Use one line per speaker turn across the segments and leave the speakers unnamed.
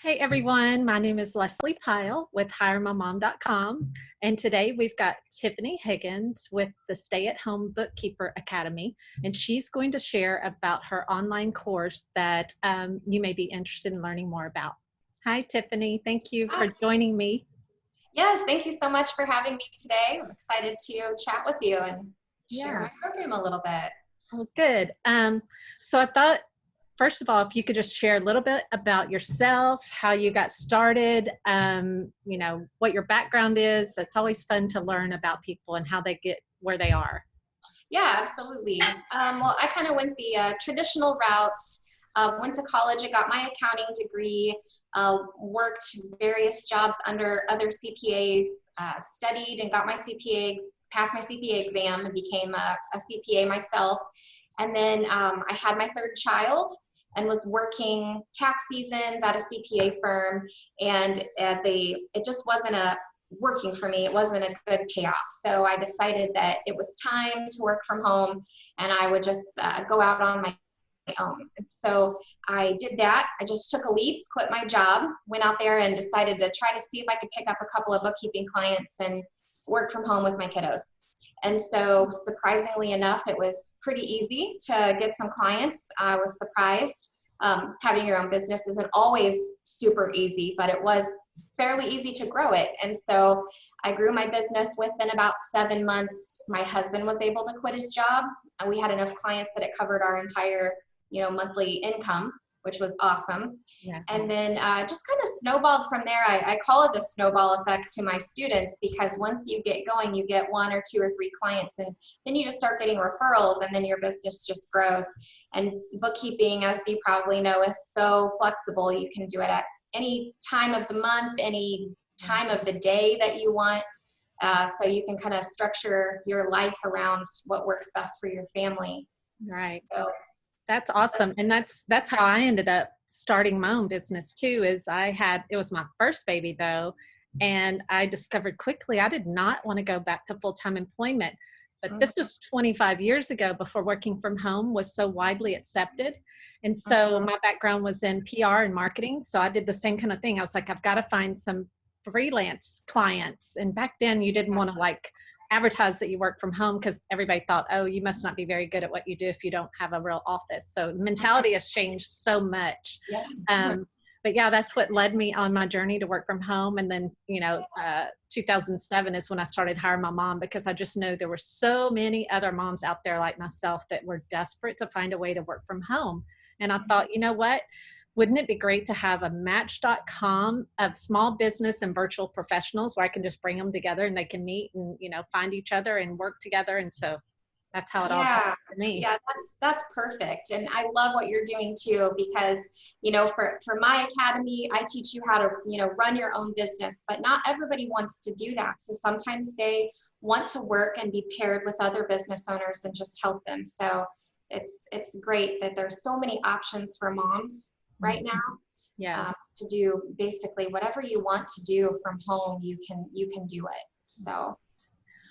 Hey everyone, my name is Leslie Pyle with HireMyMom.com, and today we've got Tiffani Higgins with the Stay at Home Bookkeeper Academy, and she's going to share about her online course that you may be interested in learning more about. Hi Tiffani, thank you for joining me.
Yes, thank you so much for having me today. I'm excited to chat with you and share my program a little bit.
Oh, good. So I thought, first of all, if you could just share a little bit about yourself, how you got started, what your background is. It's always fun to learn about people and how they get where they are.
Yeah, absolutely. Well, I kind of went the traditional route, went to college, I got my accounting degree, worked various jobs under other CPAs, studied and got my passed my CPA exam and became a CPA myself. And then I had my third child and was working tax seasons at a CPA firm, and it just wasn't working for me. It wasn't a good payoff. So I decided that it was time to work from home and I would just go out on my own. So I did that. I just took a leap, quit my job, went out there and decided to try to see if I could pick up a couple of bookkeeping clients and work from home with my kiddos. And so surprisingly enough, it was pretty easy to get some clients. I was surprised. Having your own business isn't always super easy, but it was fairly easy to grow it. And so I grew my business within about 7 months. My husband was able to quit his job. We had enough clients that it covered our entire, monthly income, which was awesome.
Yeah.
And then just kind of snowballed from there. I call it the snowball effect to my students, because once you get going, you get 1 or 2 or 3 clients, and then you just start getting referrals, and then your business just grows. And bookkeeping, as you probably know, is so flexible. You can do it at any time of the month, any time of the day that you want. So you can kind of structure your life around what works best for your family.
Right.
So,
That's awesome. And that's how I ended up starting my own business too, it was my first baby though. And I discovered quickly I did not want to go back to full-time employment. But this was 25 years ago, before working from home was so widely accepted. And so my background was in PR and marketing. So I did the same kind of thing. I was like, I've got to find some freelance clients. And back then you didn't want to advertise that you work from home, because everybody thought, oh, you must not be very good at what you do if you don't have a real office. So the mentality has changed so much.
yes.
But yeah, that's what led me on my journey to work from home. And then, 2007 is when I started Hire My Mom, because I just know there were so many other moms out there like myself that were desperate to find a way to work from home. And I thought, you know what? Wouldn't it be great to have a match.com of small business and virtual professionals where I can just bring them together and they can meet and, find each other and work together. And so that's how it all happened for me.
Yeah, that's perfect. And I love what you're doing too, because, for my academy, I teach you how to, run your own business, but not everybody wants to do that. So sometimes they want to work and be paired with other business owners and just help them. So it's great that there's so many options for moms right now.
Yes.
To do basically whatever you want to do from home, you can do it. So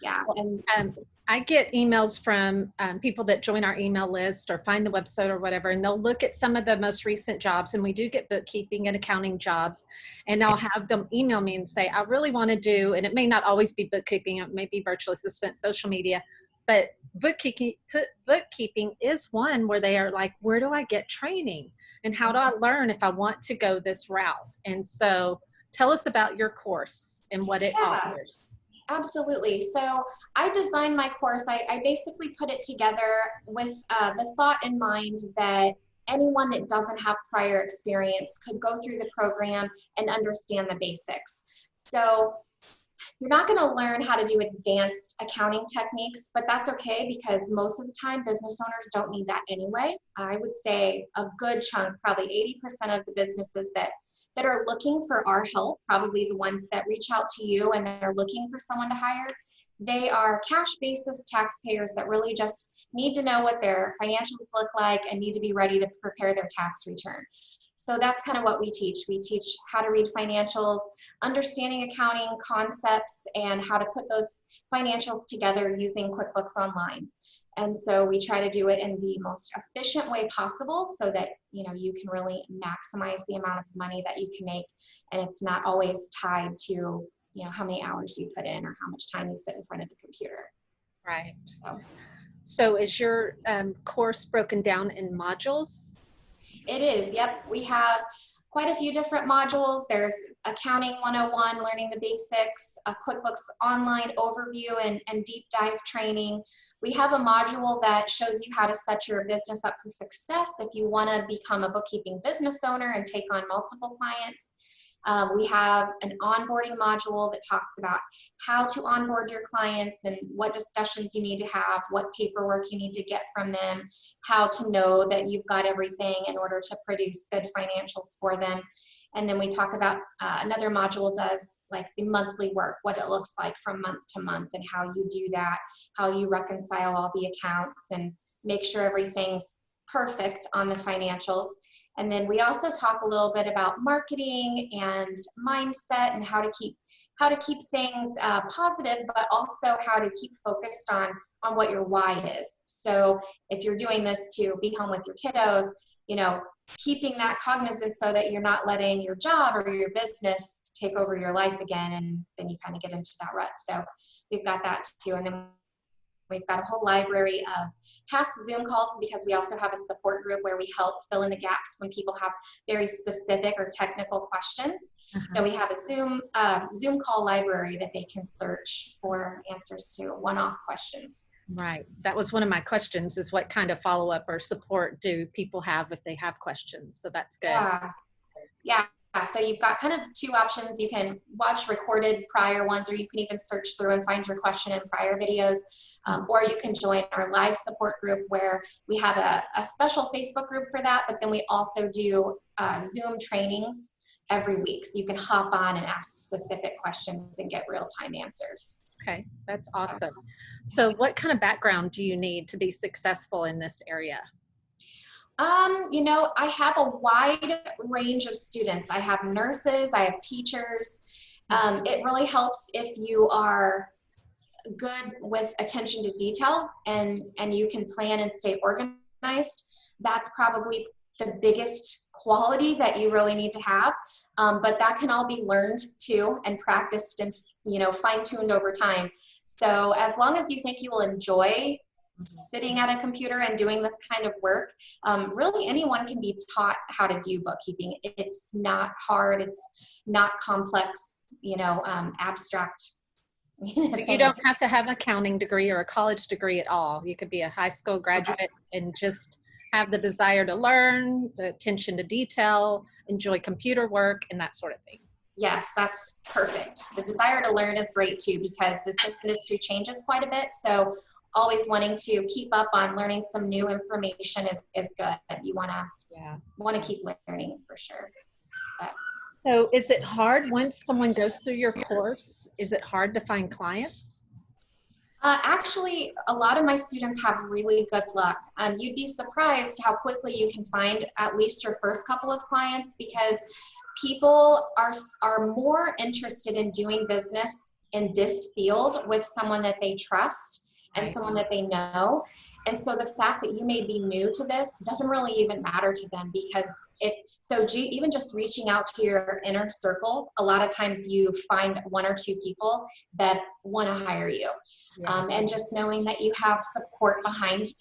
yeah.
And I get emails from people that join our email list or find the website or whatever, and they'll look at some of the most recent jobs, and we do get bookkeeping and accounting jobs, and I'll have them email me and say, I really want to do, and it may not always be bookkeeping, it may be virtual assistant, social media, but bookkeeping is one where they are like, where do I get training? And how do I learn if I want to go this route? And so tell us about your course and what it offers.
Absolutely. So I designed my course. I basically put it together with the thought in mind that anyone that doesn't have prior experience could go through the program and understand the basics. So you're not going to learn how to do advanced accounting techniques, but that's okay, because most of the time business owners don't need that anyway. I would say a good chunk, probably 80% of the businesses that are looking for our help, probably the ones that reach out to you and they're looking for someone to hire, they are cash basis taxpayers that really just need to know what their financials look like and need to be ready to prepare their tax return. So that's kind of what we teach. We teach how to read financials, understanding accounting concepts, and how to put those financials together using QuickBooks Online. And so we try to do it in the most efficient way possible so that, you know, you can really maximize the amount of money that you can make. And it's not always tied to, you know, how many hours you put in or how much time you sit in front of the computer.
Right.
So
So is your course broken down in modules?
it is, yep. We have quite a few different modules. There's Accounting 101, learning the basics, a QuickBooks online overview and deep dive training. We have a module that shows you how to set your business up for success if you want to become a bookkeeping business owner and take on multiple clients. We have an onboarding module that talks about how to onboard your clients and what discussions you need to have, what paperwork you need to get from them, how to know that you've got everything in order to produce good financials for them. And then we talk about another module does like the monthly work, what it looks like from month to month and how you do that, how you reconcile all the accounts and make sure everything's perfect on the financials. And then we also talk a little bit about marketing and mindset and how to keep things positive, but also how to keep focused on what your why is. So if you're doing this to be home with your kiddos, you know, keeping that cognizant so that you're not letting your job or your business take over your life again, and then you kind of get into that rut. So we've got that too. And then we've got a whole library of past Zoom calls because we also have a support group where we help fill in the gaps when people have very specific or technical questions. So we have a Zoom call library that they can search for answers to one-off questions.
Right. That was one of my questions, is what kind of follow-up or support do people have if they have questions? So that's good.
Yeah. So you've got kind of two options. You can watch recorded prior ones, or you can even search through and find your question in prior videos. Or you can join our live support group where we have a special Facebook group for that, but then we also do Zoom trainings every week. So you can hop on and ask specific questions and get real-time answers.
Okay, that's awesome. So what kind of background do you need to be successful in this area?
You know, I have a wide range of students. I have nurses, I have teachers. It really helps if you are good with attention to detail and you can plan and stay organized. That's probably the biggest quality that you really need to have. But that can all be learned too and practiced and, you know, fine-tuned over time. So as long as you think you will enjoy sitting at a computer and doing this kind of work, really anyone can be taught how to do bookkeeping. It's not hard. It's not complex, you know, abstract.
You don't have to have an accounting degree or a college degree at all. You could be a high school graduate and just have the desire to learn, the attention to detail, enjoy computer work, and that sort of thing.
Yes, that's perfect. The desire to learn is great too, because this industry changes quite a bit. So always wanting to keep up on learning some new information is good. You want to keep learning for sure.
So is it hard once someone goes through your course? Is it hard to find clients?
Actually, a lot of my students have really good luck. You'd be surprised how quickly you can find at least your first couple of clients, because people are more interested in doing business in this field with someone that they trust and someone that they know. And so the fact that you may be new to this doesn't really even matter to them, because even just reaching out to your inner circle, a lot of times you find one or two people that want to hire you. And just knowing that you have support behind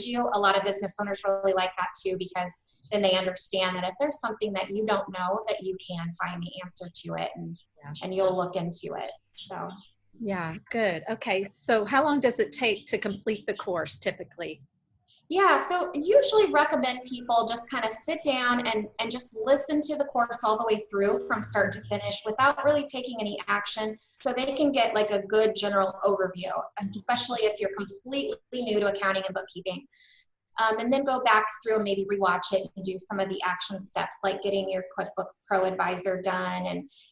you, a lot of business owners really like that too, because then they understand that if there's something that you don't know, that you can find the answer to it and you'll look into it. So.
Yeah, good. Okay, so how long does it take to complete the course typically?
Yeah, so usually recommend people just kind of sit down and just listen to the course all the way through from start to finish without really taking any action, so they can get like a good general overview, especially if you're completely new to accounting and bookkeeping. And then go back through and maybe rewatch it and do some of the action steps, like getting your QuickBooks Pro Advisor done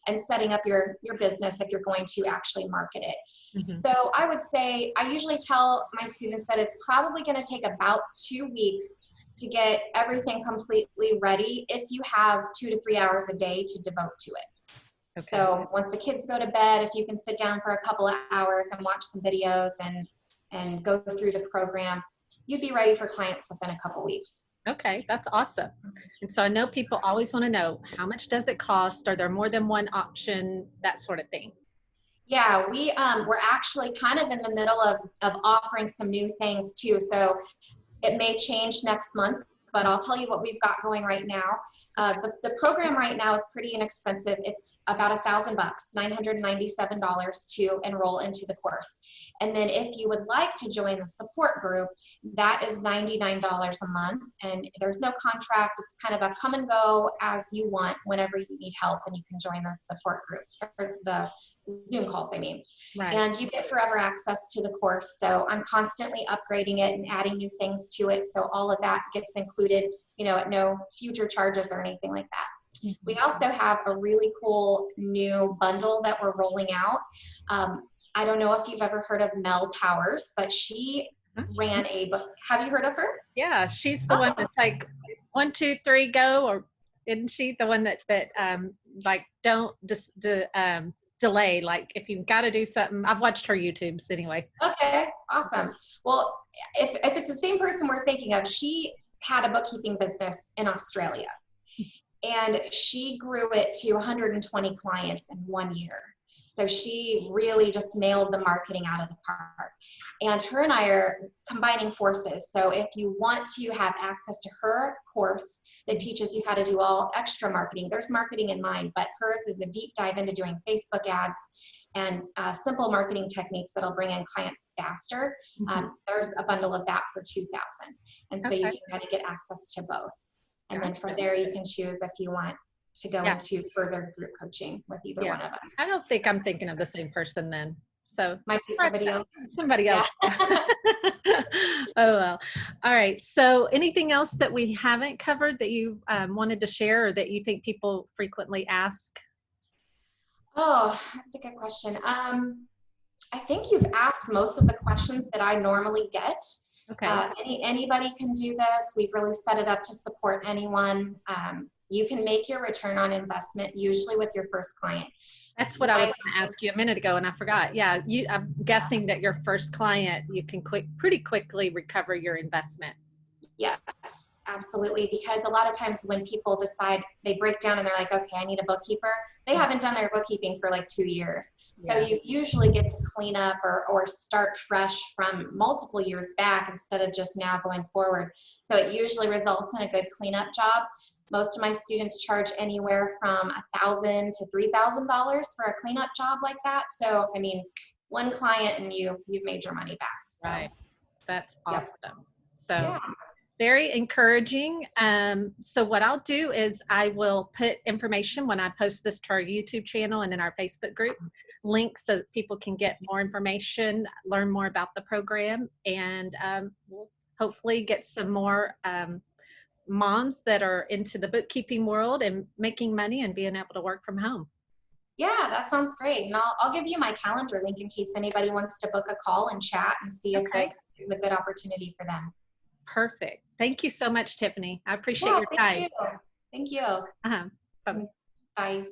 and setting up your business if you're going to actually market it. So I would say, I usually tell my students that it's probably going to take about 2 weeks to get everything completely ready if you have 2 to 3 hours a day to devote to it. So once the kids go to bed, if you can sit down for a couple of hours and watch some videos and and go through the program, you'd be ready for clients within a couple weeks.
Okay, that's awesome. And so I know people always want to know, how much does it cost? Are there more than one option? That sort of thing.
Yeah, we're actually kind of in the middle of offering some new things too. So it may change next month, but I'll tell you what we've got going right now. The program right now is pretty inexpensive. It's about $1,000, $997 to enroll into the course. And then if you would like to join the support group, that is $99 a month. And there's no contract. It's kind of a come and go as you want whenever you need help, and you can join those support group, or the Zoom calls, I mean.
Right.
And you get forever access to the course. So I'm constantly upgrading it and adding new things to it. So all of that gets included, at no future charges or anything like that. We also have a really cool new bundle that we're rolling out. I don't know if you've ever heard of Mel Powers, but she ran a book. Have you heard of her?
Yeah, she's the one that's like 1, 2, 3, go, or isn't she the one that like don't just delay? Like if you've got to do something, I've watched her YouTubes anyway.
Okay, awesome. Well, if it's the same person we're thinking of, she had a bookkeeping business in Australia, and she grew it to 120 clients in 1 year. So she really just nailed the marketing out of the park. And her and I are combining forces. So if you want to have access to her course that teaches you how to do all extra marketing, there's marketing in mine, but hers is a deep dive into doing Facebook ads and simple marketing techniques that'll bring in clients faster. There's a bundle of that for $2,000. And so you can kind of get access to both. And then from there, you can choose if you want to go into further group coaching with either one of us.
I don't think I'm thinking of the same person then. So
might be somebody else.
Somebody else. Oh, well. All right. So anything else that we haven't covered that you wanted to share, or that you think people frequently ask?
Oh, that's a good question. I think you've asked most of the questions that I normally get.
Okay.
Anybody can do this. We've really set it up to support anyone. You can make your return on investment usually with your first client.
That's what I was going to ask you a minute ago, and I forgot. Yeah, I'm guessing that your first client, you can pretty quickly recover your investment.
Yes, absolutely. Because a lot of times when people decide, they break down and they're like, okay, I need a bookkeeper, they haven't done their bookkeeping for like 2 years. So you usually get to clean up or start fresh from multiple years back instead of just now going forward. So it usually results in a good cleanup job. Most of my students charge anywhere from $1,000 to $3,000 for a cleanup job like that. So, I mean, one client and you've made your money back. So.
Right. That's awesome. So very encouraging. So what I'll do is I will put information when I post this to our YouTube channel and in our Facebook group, links so that people can get more information, learn more about the program, and we'll hopefully get some more moms that are into the bookkeeping world and making money and being able to work from home.
Yeah, that sounds great. And I'll give you my calendar link in case anybody wants to book a call and chat and see if this is a good opportunity for them.
Perfect. Thank you so much, Tiffani. I appreciate your time.
Thank you.
Bye.
Bye.